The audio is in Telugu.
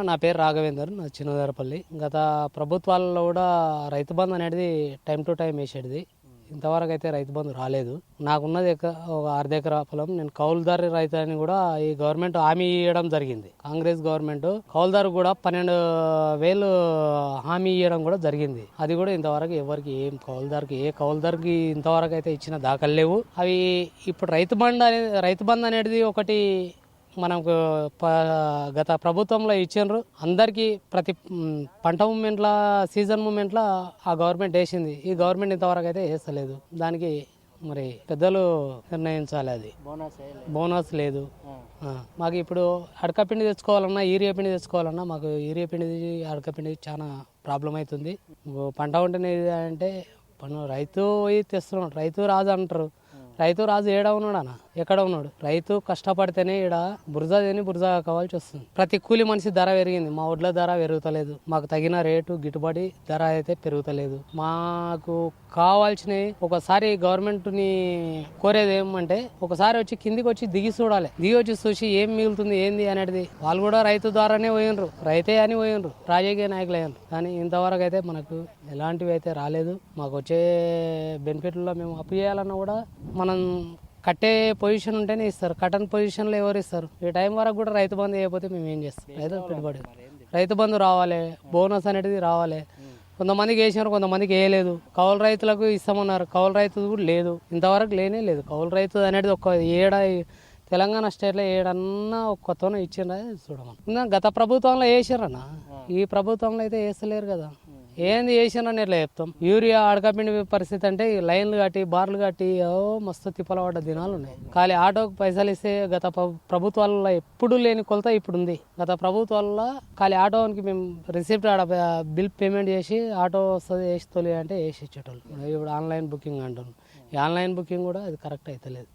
నా పేరు రాఘవేందర్, నా చిన్నదారపల్లి. గత ప్రభుత్వాలలో కూడా రైతు బంధు అనేది టైం టు టైం వేసేది. ఇంతవరకు అయితే రైతు బంధు రాలేదు. నాకున్నది ఒక అర్ధ ఎకరా పొలం. నేను కౌలుదారు రైతు అని కూడా ఈ గవర్నమెంట్ హామీ ఇవ్వడం జరిగింది. కాంగ్రెస్ గవర్నమెంట్ కౌలుదారు కూడా 12,000 హామీ ఇవ్వడం కూడా జరిగింది. అది కూడా ఇంతవరకు ఎవరికి ఏ కౌలుదారుకి ఇంతవరకు అయితే ఇచ్చిన దాఖలు లేవు. అవి ఇప్పుడు రైతు బంధు అనేది ఒకటి మనకు గత ప్రభుత్వంలో ఇచ్చిండ్రు. అందరికీ ప్రతి పంట మూమెంట్లో సీజన్ మూమెంట్లో ఆ గవర్నమెంట్ వేసింది. ఈ గవర్నమెంట్ ఇంతవరకు అయితే వేస్తలేదు. దానికి మరి పెద్దలు నిర్ణయించాలి. అది బోనస్ లేదు. మాకు ఇప్పుడు అడకపిండి తెచ్చుకోవాలన్నా, యూరియా పిండి తెచ్చుకోవాలన్నా మాకు యూరియా పిండి అడకపిండి చాలా ప్రాబ్లం అవుతుంది. పంట ఉంటేనే అంటే రైతు పోయి తెస్తున్నాడు. రైతు రాజు అంటారు. రైతు రాజు ఏడా ఉన్నాడు అన్న? ఎక్కడ ఉన్నాడు? రైతు కష్టపడితేనే ఈడ బురద తిని బురద కావాల్సి వస్తుంది. ప్రతి కూలి మనిషి ధర పెరిగింది. మా ఒడ్ల ధర పెరుగుతలేదు. మాకు తగిన రేటు గిట్టుబడి ధర అయితే పెరుగుతలేదు. మాకు కావాల్సినవి ఒకసారి గవర్నమెంట్ ని కోరేది ఏమంటే ఒకసారి వచ్చి కిందికి వచ్చి దిగి చూడాలి. దిగి వచ్చి చూసి ఏం మిగులుతుంది ఏంది అనేది. వాళ్ళు కూడా రైతు ద్వారానే పోయినరు, రైతే అని పోయినరు, రాజకీయ నాయకులు అయ్యారు. కానీ ఇంతవరకు అయితే మనకు ఎలాంటివి అయితే రాలేదు. మాకు వచ్చే బెనిఫిట్లో మేము అప్పు చేయాలన్నా కూడా మనం కట్టే పొజిషన్ ఉంటేనే ఇస్తారు. కట్టని పొజిషన్లో ఎవరు ఇస్తారు? ఈ టైం వరకు కూడా రైతు బంధు చేయకపోతే మేము ఏం చేస్తాం? రైతు బంధు రావాలి, బోనస్ అనేది రావాలి. కొంతమందికి వేసినారు, కొంతమందికి వేయలేదు. కౌలు రైతులకు ఇస్తామన్నారు, కౌలు రైతు కూడా లేదు. ఇంతవరకు లేనే లేదు. కౌలు రైతు అనేది ఒక తెలంగాణ స్టేట్లో ఏడన్నా ఒక్కతోనే ఇచ్చిండ్రా చూడమని. గత ప్రభుత్వంలో వేసారన్నా, ఈ ప్రభుత్వంలో అయితే వేస్తలేరు కదా. ఏంది వేసినని ఎట్లా చెప్తాం? యూరియా అడకపిండి పరిస్థితి అంటే లైన్లు కట్టి బార్లు కట్టి మస్తు తిప్పల పడ్డ దినాలు ఉన్నాయి. ఖాళీ ఆటోకి పైసలు ఇస్తే గత ప్రభుత్వాలలో ఎప్పుడు లేని కొలత ఇప్పుడు ఉంది. గత ప్రభుత్వాలలో ఖాళీ ఆటోకి మేము రిసిప్ట్ బిల్ పేమెంట్ చేసి ఆటో వస్తుంది వేసి తొలి అంటే వేసి ఇచ్చేటోళ్ళు. ఇప్పుడు ఆన్లైన్ బుకింగ్ అంటున్నాం. ఈ ఆన్లైన్ బుకింగ్ కూడా అది కరెక్ట్ అవుతలేదు.